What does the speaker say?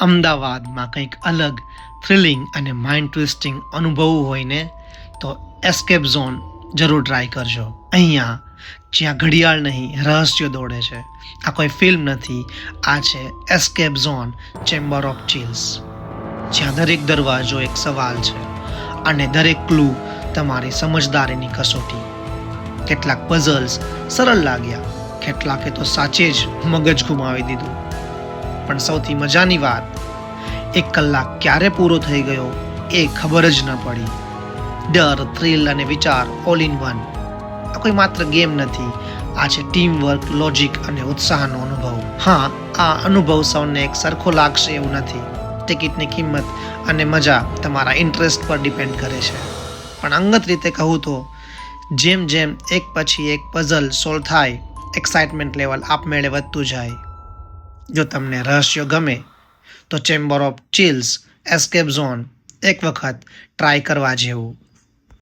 અમદાવાદમાં કંઈક અલગ થ્રિલિંગ અને માઇન્ડ ટ્વિસ્ટિંગ અનુભવવું હોય ને તો એસ્કેપ ઝોન જરૂર ટ્રાય કરજો. અહીંયા જ્યાં ઘડિયાળ નહીં રહસ્યો દોડે છે. આ કોઈ ફિલ્મ નથી, આ છે એસ્કેપ ઝોન ચેમ્બર ઓફ ચિલ્સ, જ્યાં દરેક દરવાજો એક સવાલ છે અને દરેક ક્લુ તમારી સમજદારીની કસોટી. કેટલાક પઝલ્સ સરળ લાગ્યા, કેટલાકે તો સાચે જ મગજ ગુમાવી દીધું. પણ સૌથી મજાની વાત, 1 કલાક ક્યારે પૂરો થઈ ગયો એ ખબર જ ન પડી. ડર, થ્રિલ અને વિચાર ઓલ ઇન વન. આ કોઈ માત્ર ગેમ નથી, આ છે ટીમ વર્ક, લોજિક અને ઉત્સાહનો અનુભવ. હા, આ અનુભવ સૌને એક સરખો લાગશે એવું નથી. ટિકિટની કિંમત અને મજા તમારા ઇન્ટરેસ્ટ પર ડિપેન્ડ કરે છે. પણ અંગત રીતે કહું તો જેમ જેમ એક પછી એક પઝલ સોલ્વ થાય, એક્સાઇટમેન્ટ લેવલ આપમેળે વધતું જાય. જો તમને રહસ્યો ગમે તો ચેમ્બર ઓફ ચિલ્સ એસ્કેપ ઝોન એક વખત ટ્રાય કરવા જેવું.